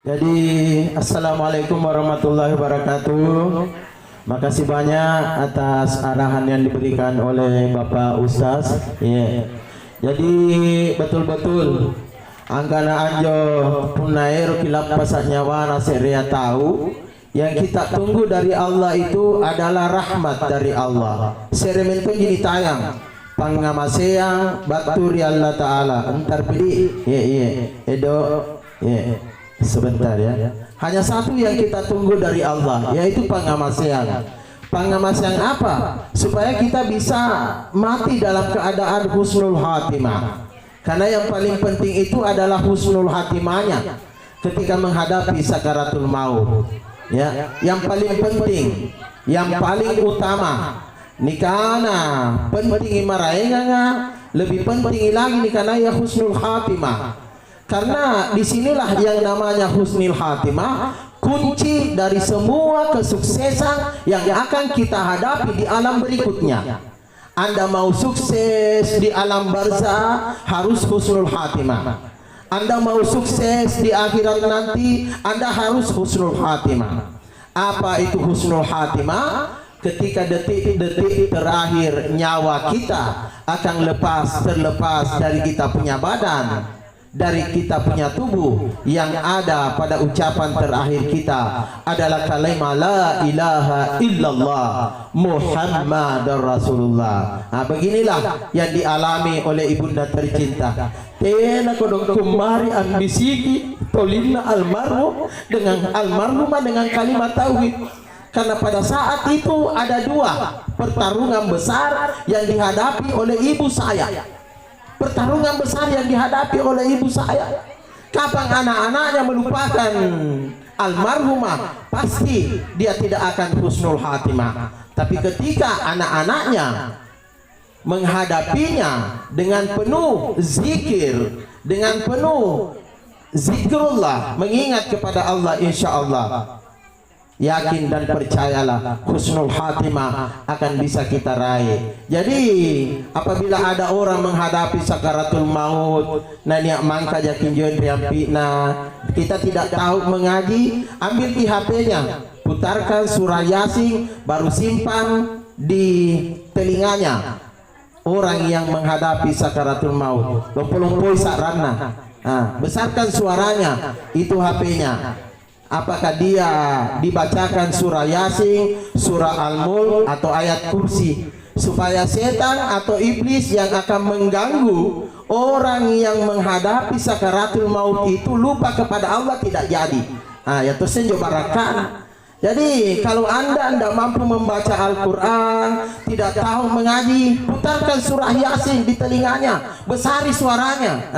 Jadi assalamualaikum warahmatullahi wabarakatuh. Makasih banyak atas arahan yang diberikan oleh Bapak Ustaz. Jadi betul-betul angkana anjo punair kilap pasak nyawa naseria tahu yang kita tunggu dari Allah itu adalah rahmat dari Allah. Seremen penjini tayang pangamaseang baturi Allah Ta'ala antar pilih edo sebentar ya. Hanya satu yang kita tunggu dari Allah, yaitu pangamaseang. Pangamaseang apa? Supaya kita bisa mati dalam keadaan husnul khatimah. Karena yang paling penting itu adalah husnul khatimahnya ketika menghadapi sakaratul maut. Ya, yang paling penting, yang paling utama nikana penting maraenga, lebih penting lagi nikana ya husnul khatimah. Karena disinilah yang namanya husnul khatimah, kunci dari semua kesuksesan yang akan kita hadapi di alam berikutnya. Anda mau sukses di alam barzah harus husnul khatimah. Anda mau sukses di akhirat nanti, Anda harus husnul khatimah. Apa itu husnul khatimah? Ketika detik-detik terakhir nyawa kita akan terlepas dari kita punya badan, dari kita punya tubuh, yang ada pada ucapan terakhir kita adalah kalimat la ilaha illallah Muhammadar Rasulullah. Nah, beginilah yang dialami oleh ibunda tercinta. Tena kodong kumari ambisiki tolinna almarhum dengan kalimat tauhid. Karena pada saat itu ada dua pertarungan besar yang dihadapi oleh ibu saya. Pertarungan besar yang dihadapi oleh ibu saya. Kapan anak-anaknya melupakan almarhumah, pasti dia tidak akan husnul khatimah. Tapi ketika anak-anaknya menghadapinya dengan penuh zikir, dengan penuh zikrullah, mengingat kepada Allah, insya Allah, yakin dan percayalah husnul khatimah akan bisa kita raih. Jadi apabila ada orang menghadapi sakaratul maut, nanya mangka jakin join riampina, kita tidak tahu mengaji, ambil di HP-nya, putarkan surah Yasin, baru simpan di telinganya. Orang yang menghadapi sakaratul maut, lompo-lompoi sarana, besarkan suaranya, itu HP-nya. Apakah dia dibacakan surah Yasin, surah Al-Mulk atau ayat kursi, supaya setan atau iblis yang akan mengganggu orang yang menghadapi sakaratul maut itu lupa kepada Allah tidak jadi. Ya terus barakan. Jadi kalau anda mampu membaca Al-Quran, tidak tahu mengaji, putarkan surah Yasin di telinganya, besari suaranya,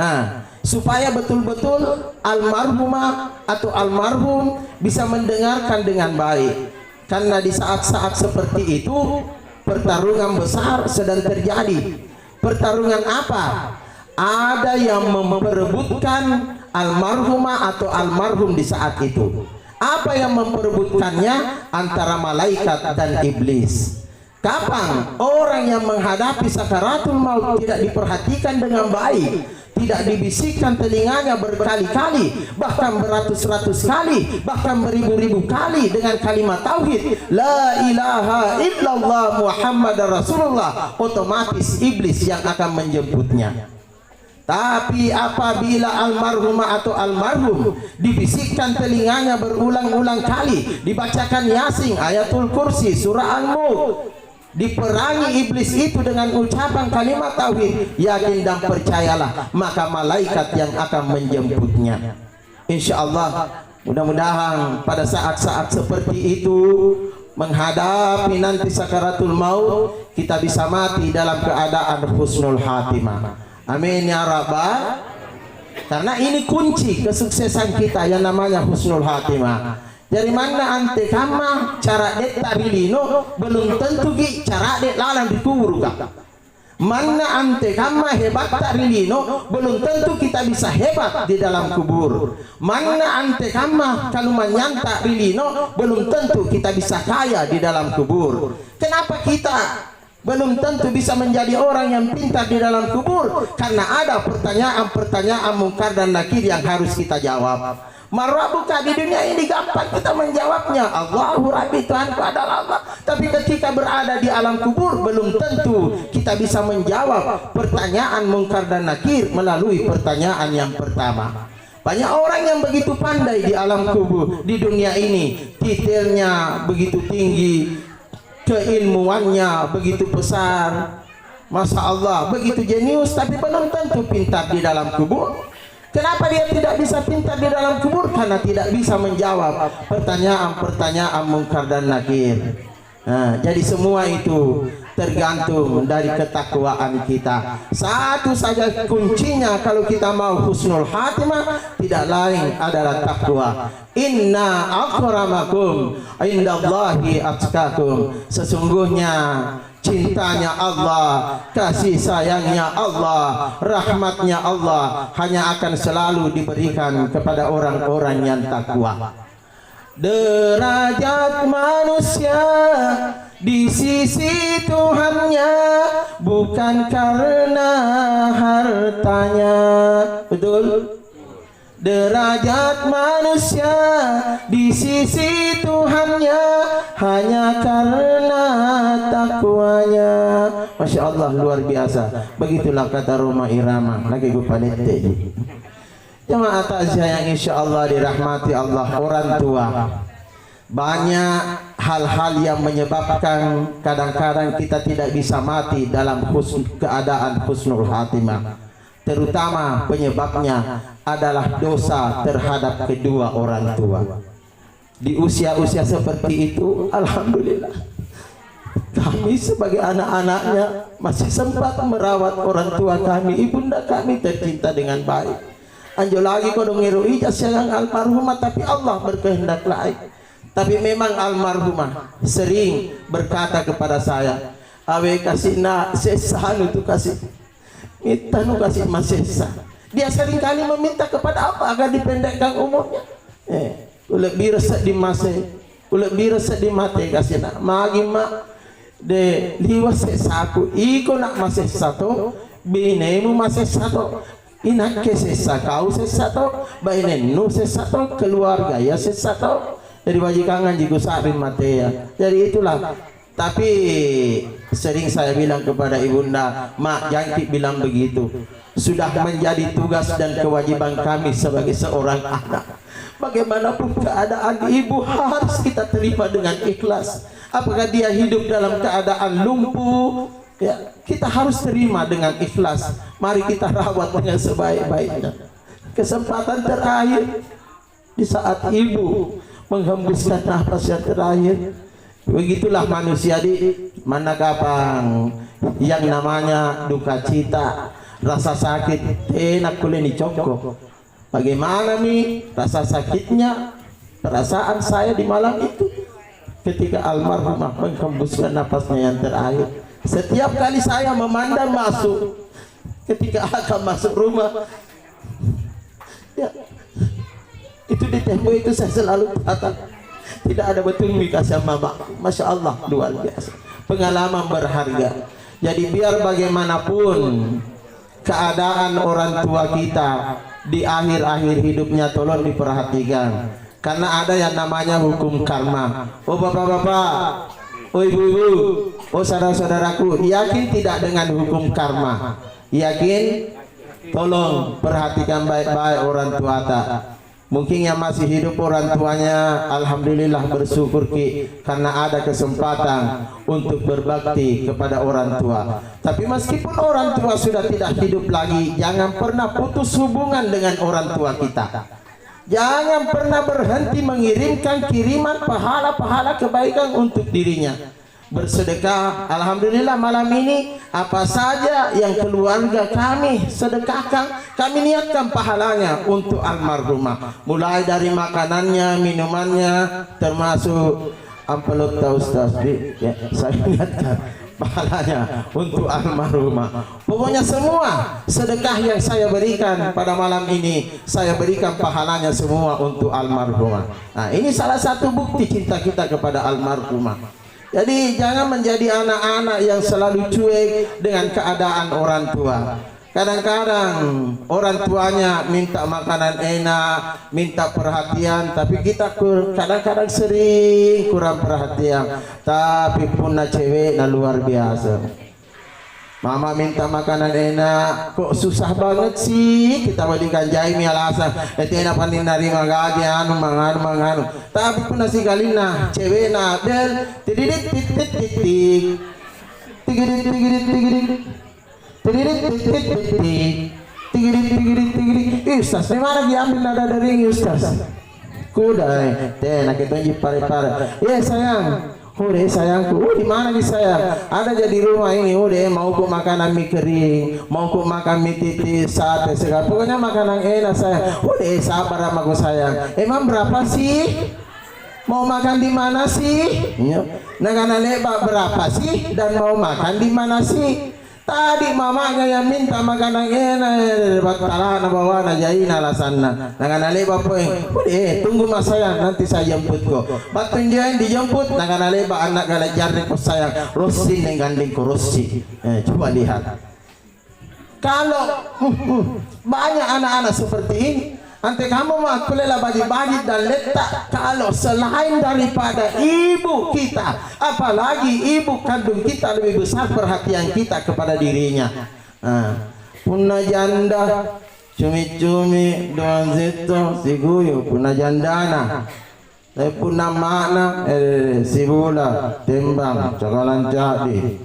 supaya betul-betul almarhumah atau almarhum bisa mendengarkan dengan baik. Karena di saat-saat seperti itu pertarungan besar sedang terjadi. Pertarungan apa? Ada yang memperebutkan almarhumah atau almarhum di saat itu. Apa yang memperebutkannya? Antara malaikat dan iblis. Kapan orang yang menghadapi sakaratul maut tidak diperhatikan dengan baik, tidak dibisikkan telinganya berkali-kali, bahkan beratus-ratus kali, bahkan beribu-ribu kali dengan kalimat tauhid la ilaha illallah Muhammadar Rasulullah, otomatis iblis yang akan menjemputnya. Tapi apabila almarhumah atau almarhum dibisikkan telinganya berulang-ulang kali, dibacakan Yasin, ayatul kursi, surah Al-Mulk, diperangi iblis itu dengan ucapan kalimat tauhid, yakin dan percayalah, maka malaikat yang akan menjemputnya. Insya Allah, mudah-mudahan pada saat-saat seperti itu, menghadapi nanti sakaratul maut, kita bisa mati dalam keadaan husnul khatimah. Amin ya rabbal. Karena ini kunci kesuksesan kita yang namanya husnul khatimah. Dari mana ante kama cara det tabilino belum tentu ki cara det lalang dikubur kak. Mana ante kama hebat tarilino belum tentu kita bisa hebat di dalam kubur. Mana ante kama kalau menyanta rilino belum tentu kita bisa kaya di dalam kubur. Kenapa kita belum tentu bisa menjadi orang yang pintar di dalam kubur? Karena ada pertanyaan-pertanyaan mungkar dan nakir yang harus kita jawab. Marabuka di dunia ini gampang kita menjawabnya, Allahu Rabbi, Tuhanku adalah Allah. Tapi ketika berada di alam kubur belum tentu kita bisa menjawab pertanyaan mungkar dan nakir melalui pertanyaan yang pertama. Banyak orang yang begitu pandai di alam kubur, di dunia ini, titelnya begitu tinggi, keilmuannya begitu besar, Masya Allah, begitu jenius, tapi belum tentu pintar di dalam kubur. Kenapa dia tidak bisa pintar di dalam kubur? Karena tidak bisa menjawab pertanyaan-pertanyaan mungkar dan nakir. Nah, jadi semua itu tergantung dari ketakwaan kita. Satu saja kuncinya kalau kita mau husnul khatimah, tidak lain adalah takwa. Inna akramakum indallahi atqakum. Sesungguhnya cintanya Allah, kasih sayangnya Allah, rahmatnya Allah hanya akan selalu diberikan kepada orang-orang yang takwa. Derajat manusia di sisi Tuhannya bukan karena hartanya. Betul? Derajat manusia di sisi Tuhannya hanya karena takwanya. Masya Allah, luar biasa. Begitulah kata Roma Irama. Lagi gue palette. Jemaah takziah yang insya Allah dirahmati Allah, orang tua. Banyak hal-hal yang menyebabkan kadang-kadang kita tidak bisa mati dalam keadaan husnul khatimah. Terutama penyebabnya adalah dosa terhadap kedua orang tua. Di usia-usia seperti itu, alhamdulillah, kami sebagai anak-anaknya masih sempat merawat orang tua kami, ibunda kami tercinta dengan baik. Anjo lagi kodong ngerui sayang almarhumah, tapi Allah berkehendak lain. Tapi memang almarhumah sering berkata kepada saya, awe kasih nak sesanu tu kasih minta nu kasih masesa. Dia sering kali meminta kepada apa agar dipendekkan umurnya. Lebih resek di masa, lebih resek di mate kasih nak. Magi mak de liwa sesaku, iko nak masesa to, binemu masesa to. Inak ke sesa kau sesato, bainen nu sesato, keluarga ya sesato. Dari wajikangan jigo sarin mate ya. Jadi itulah. Tapi sering saya bilang kepada ibunda, mak jangan bilang begitu. Sudah menjadi tugas dan kewajiban kami sebagai seorang anak. Bagaimanapun keadaan ibu harus kita terima dengan ikhlas. Apakah dia hidup dalam keadaan lumpuh, ya, kita harus terima dengan ikhlas. Mari kita rawat dengan sebaik-baiknya. Kesempatan terakhir di saat ibu menghembuskan nafas yang terakhir. Begitulah manusia di mana kapan yang namanya duka cita, rasa sakit, enak kuleni cokok. Bagaimana nih rasa sakitnya, perasaan saya di malam itu ketika almarhumah menghembuskan nafasnya yang terakhir. Setiap kali saya memandang masuk, ketika akan masuk rumah, ya, itu di tembok itu saya selalu tatap. Tidak ada betul dikasih mama. Masya Allah, luar biasa. Pengalaman berharga. Jadi biar bagaimanapun keadaan orang tua kita di akhir-akhir hidupnya, tolong diperhatikan. Karena ada yang namanya hukum karma. Oh bapak-bapak, oh ibu-ibu, oh saudara-saudaraku, yakin tidak dengan hukum karma? Yakin? Tolong perhatikan baik-baik orang tua tak. Mungkin yang masih hidup orang tuanya, alhamdulillah bersyukur karena ada kesempatan untuk berbakti kepada orang tua. Tapi meskipun orang tua sudah tidak hidup lagi, jangan pernah putus hubungan dengan orang tua kita. Jangan pernah berhenti mengirimkan kiriman pahala-pahala kebaikan untuk dirinya. Bersedekah, alhamdulillah malam ini apa saja yang keluarga kami sedekahkan, kami niatkan pahalanya untuk almarhumah. Mulai dari makanannya, minumannya, termasuk amplop Ustaz, ya, saya niatkan pahalanya untuk almarhumah. Pokoknya semua sedekah yang saya berikan pada malam ini, saya berikan pahalanya semua untuk almarhumah. Nah, ini salah satu bukti cinta kita kepada almarhumah. Jadi jangan menjadi anak-anak yang selalu cuek dengan keadaan orang tua. Kadang-kadang orang tuanya minta makanan enak, minta perhatian, tapi kita kadang-kadang sering kurang perhatian. Tapi punna cewek na luar biasa. Mama minta makanan enak, kok susah banget sih kita balikan jaimi alasan. Enak pandai narima gaji manganu. Tapi punna si galina cewek na del tididik tidik. Ustaz, di mana dia ambil nada dari Ustaz? Kuda, nak kita pare-pare. Ya sayang, udah sayangku, di mana nih sayang? Ada jadi rumah ini, udah mau ku makanan mie kering, mau ku makan mie titis, sate segala, pokoknya makanan enak sayang. Udah sabar sama ku sayang. Emang berapa sih? Mau makan di mana sih? Negara lebar berapa sih? Dan mau makan di mana sih? Tadi mamanya yang minta makanan enak, batala na bawa na jaina alasanna. Nanganale ba po tunggu mas sayang, nanti saya jemput ko. Batun dia dijemput, nanganale ba anak galajar ko sayang, Rossi yang gandeng ko Rossi. Coba lihat. Kalau banyak anak-anak seperti ini, nanti kamu mah kulela bagi-bagi dan letak. Kalau selain daripada ibu kita, apalagi ibu kandung kita, lebih besar perhatian kita kepada dirinya. Punna janda cumi-cumi doang zito si guyu punna jandana. Tapi punna makna si bula tembang cakalan jadi.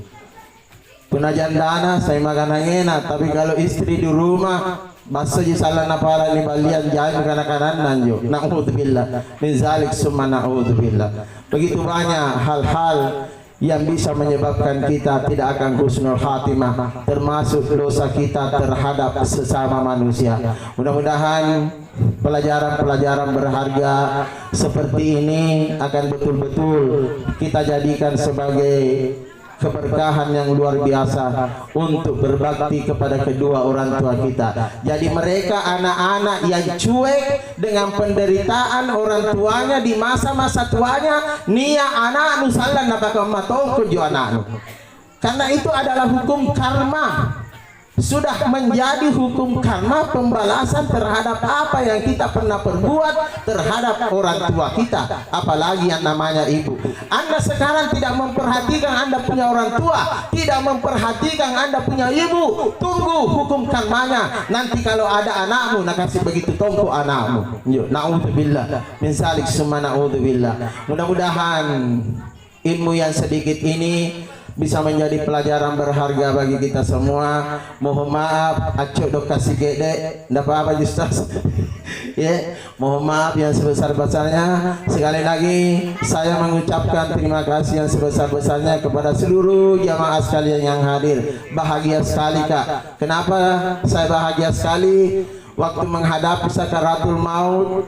Punna jandana saya makan enak, tapi kalau istri di rumah basa ji salah na para ni balian jangan kanan-kanan nanjo. Na'udzubillah min zalik summa na'udzubillah. Begitu banyak hal-hal yang bisa menyebabkan kita tidak akan husnul khatimah, termasuk dosa kita terhadap sesama manusia. Mudah-mudahan pelajaran-pelajaran berharga seperti ini akan betul-betul kita jadikan sebagai keberkahan yang luar biasa untuk berbakti kepada kedua orang tua kita. Jadi mereka anak-anak yang cuek dengan penderitaan orang tuanya di masa-masa tuanya, nia anak nusalan napaka matong kujo anak. Karena itu adalah hukum karma. Sudah menjadi hukum karma, pembalasan terhadap apa yang kita pernah perbuat terhadap orang tua kita, apalagi yang namanya ibu. Anda sekarang tidak memperhatikan Anda punya orang tua, tidak memperhatikan Anda punya ibu, tunggu hukum karmanya. Nanti kalau ada anakmu, nak kasih begitu tongko anakmu. Na'udzubillah min zalik summa na'udzubillah. Mudah-mudahan ilmu yang sedikit ini bisa menjadi pelajaran berharga bagi kita semua. Mohon maaf acok dok kasih gede ndak apa-apa Ustaz. Ya, mohon maaf yang sebesar-besarnya. Sekali lagi saya mengucapkan terima kasih yang sebesar-besarnya kepada seluruh jamaah sekalian yang hadir. Bahagia sekali Kak. Kenapa saya bahagia sekali? Waktu menghadapi sakaratul maut,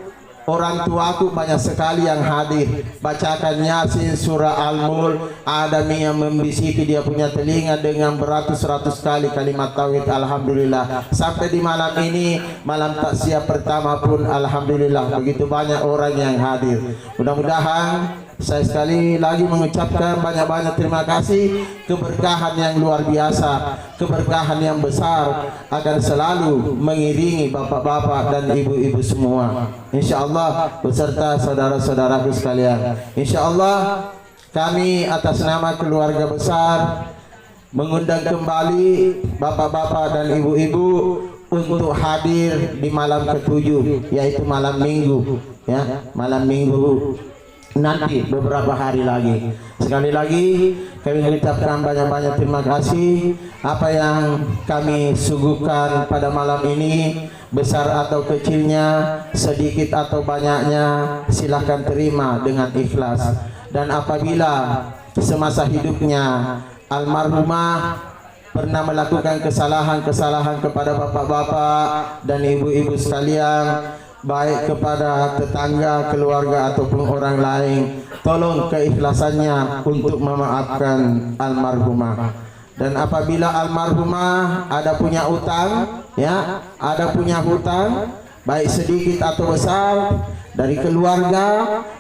orang tuaku banyak sekali yang hadir. Bacakan Yasin, surah Al-Mulk, ada yang membisiki dia punya telinga dengan beratus-ratus kali kalimat tauhid. Alhamdulillah. Sampai di malam ini, malam taksiah pertama pun alhamdulillah begitu banyak orang yang hadir. Mudah-mudahan saya sekali lagi mengucapkan banyak-banyak terima kasih. Keberkahan yang luar biasa, keberkahan yang besar akan selalu mengiringi bapak-bapak dan ibu-ibu semua, insyaallah, beserta saudara-saudaraku sekalian. Insyaallah kami atas nama keluarga besar mengundang kembali bapak-bapak dan ibu-ibu untuk hadir di malam ke-7, yaitu malam Minggu, ya, malam Minggu nanti beberapa hari lagi. Sekali lagi kami mengucapkan banyak-banyak terima kasih. Apa yang kami suguhkan pada malam ini, besar atau kecilnya, sedikit atau banyaknya, silahkan terima dengan ikhlas. Dan apabila semasa hidupnya almarhumah pernah melakukan kesalahan-kesalahan kepada bapak-bapak dan ibu-ibu sekalian, baik kepada tetangga, keluarga ataupun orang lain, tolong keikhlasannya untuk memaafkan almarhumah. Dan apabila almarhumah ada punya utang, ya, ada punya hutang, baik sedikit atau besar, dari keluarga,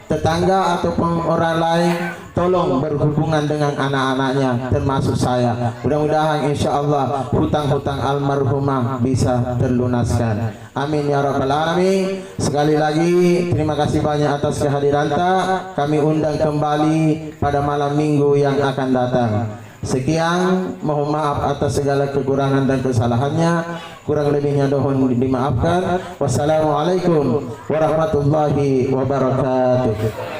tetangga ataupun orang lain, tolong berhubungan dengan anak-anaknya termasuk saya. Mudah-mudahan insya Allah hutang-hutang almarhumah bisa terlunaskan. Amin ya rabbal alamin. Sekali lagi terima kasih banyak atas kehadiran tak. Kami undang kembali pada malam minggu yang akan datang. Sekian, mohon maaf atas segala kekurangan dan kesalahannya. Kurang lebihnya mohon dimaafkan. Wassalamualaikum warahmatullahi wabarakatuh.